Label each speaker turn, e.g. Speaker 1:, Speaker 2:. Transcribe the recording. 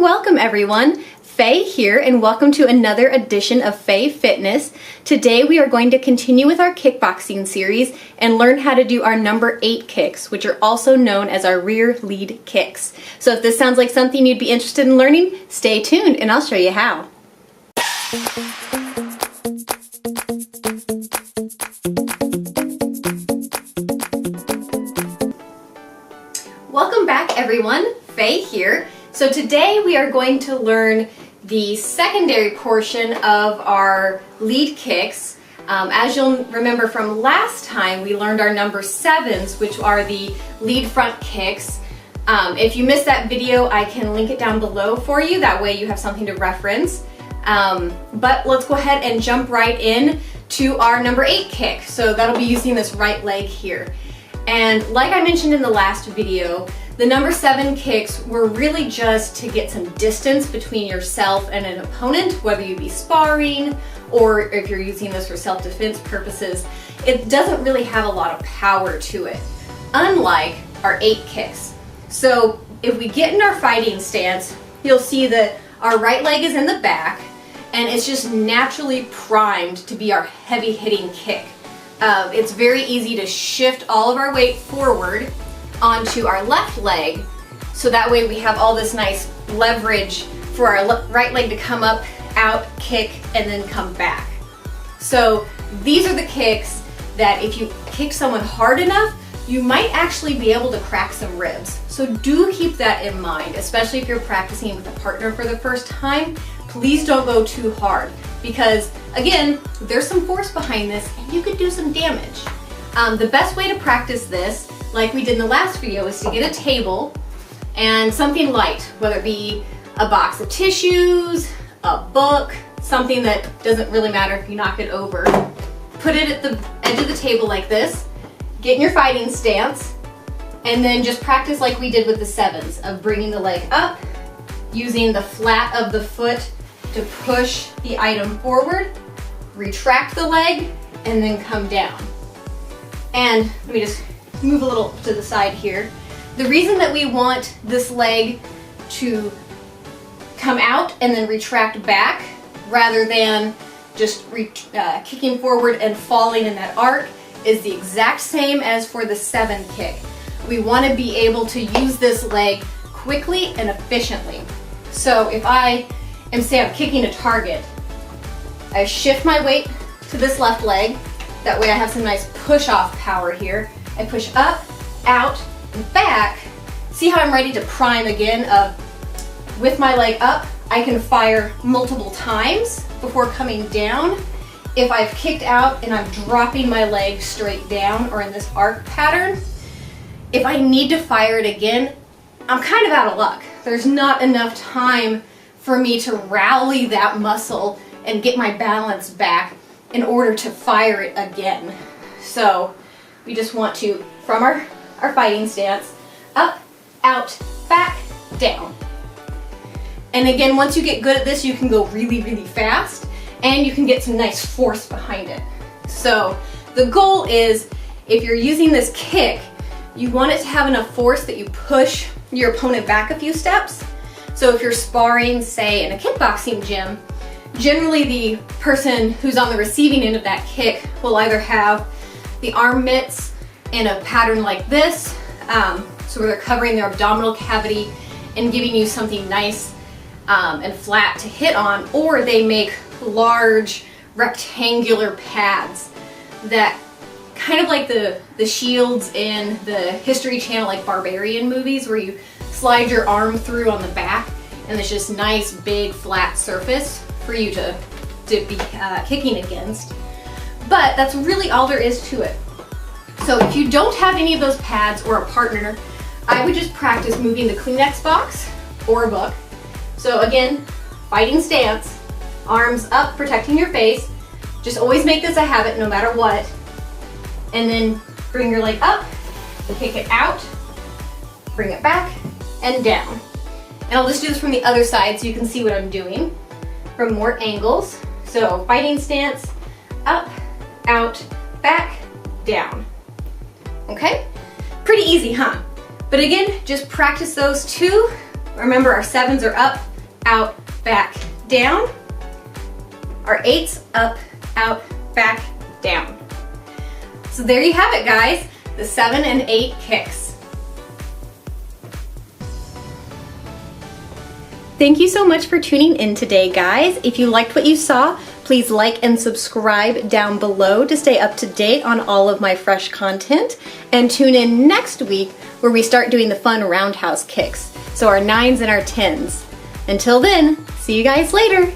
Speaker 1: welcome everyone. Faye here, and welcome to another edition of Faye Fitness. Today we are going to continue with our kickboxing series and learn how to do our number 8 kicks, which are also known as our rear lead kicks. So if this sounds like something you'd be interested in learning, stay tuned and I'll show you how. Welcome back everyone, Faye here. So today we are going to learn the secondary portion of our lead kicks. As you'll remember from last time, we learned our number 7s, which are the lead front kicks. If you missed that video, I can link it down below for you. That way you have something to reference. But let's go ahead and jump right in to our number 8 kick. So that'll be using this right leg here. And like I mentioned in the last video, the number 7 kicks were really just to get some distance between yourself and an opponent, whether you be sparring or if you're using this for self-defense purposes. It doesn't really have a lot of power to it, unlike our 8 kicks. So if we get in our fighting stance, you'll see that our right leg is in the back and it's just naturally primed to be our heavy hitting kick. It's very easy to shift all of our weight forward onto our left leg, so that way we have all this nice leverage for our right leg to come up, out, kick, and then come back. So these are the kicks that if you kick someone hard enough, you might actually be able to crack some ribs. So do keep that in mind, especially if you're practicing with a partner for the first time. Please don't go too hard, because again, there's some force behind this and you could do some damage. The best way to practice this, like we did in the last video, is to get a table and something light, whether it be a box of tissues, a book, something that doesn't really matter if you knock it over. Put it at the edge of the table like this, get in your fighting stance, and then just practice like we did with the 7s, of bringing the leg up, using the flat of the foot to push the item forward, retract the leg, and then come down. And let me just move a little to the side here. The reason that we want this leg to come out and then retract back rather than just kicking forward and falling in that arc is the exact same as for the 7 kick. We want to be able to use this leg quickly and efficiently. So if I am, say I'm kicking a target, I shift my weight to this left leg. That way I have some nice push-off power here. I push up, out, and back. See how I'm ready to prime again? With my leg up, I can fire multiple times before coming down. If I've kicked out and I'm dropping my leg straight down or in this arc pattern, if I need to fire it again, I'm kind of out of luck. There's not enough time for me to rally that muscle and get my balance back in order to fire it again. So we just want to, from our fighting stance, up, out, back, down. And again, once you get good at this, you can go really, really fast and you can get some nice force behind it. So the goal is, if you're using this kick, you want it to have enough force that you push your opponent back a few steps. So if you're sparring, say in a kickboxing gym, generally the person who's on the receiving end of that kick will either have the arm mitts in a pattern like this, so where they're covering their abdominal cavity and giving you something nice and flat to hit on, or they make large rectangular pads that kind of like the shields in the History Channel, like barbarian movies, where you slide your arm through on the back and there's just nice big flat surface for you to be kicking against. But that's really all there is to it. So if you don't have any of those pads or a partner, I would just practice moving the Kleenex box or a book. So again, fighting stance, arms up, protecting your face. Just always make this a habit no matter what. And then bring your leg up, kick it out, bring it back, and down. And I'll just do this from the other side so you can see what I'm doing from more angles. So fighting stance, up, out, back, down. Okay? Pretty easy, huh? But again, just practice those 2. Remember, our 7s are up, out, back, down. Our 8s, up, out, back, down. So there you have it, guys, the 7 and 8 kicks. Thank you so much for tuning in today, guys. If you liked what you saw, please like and subscribe down below to stay up to date on all of my fresh content. And tune in next week where we start doing the fun roundhouse kicks. So our 9s and our 10s. Until then, see you guys later.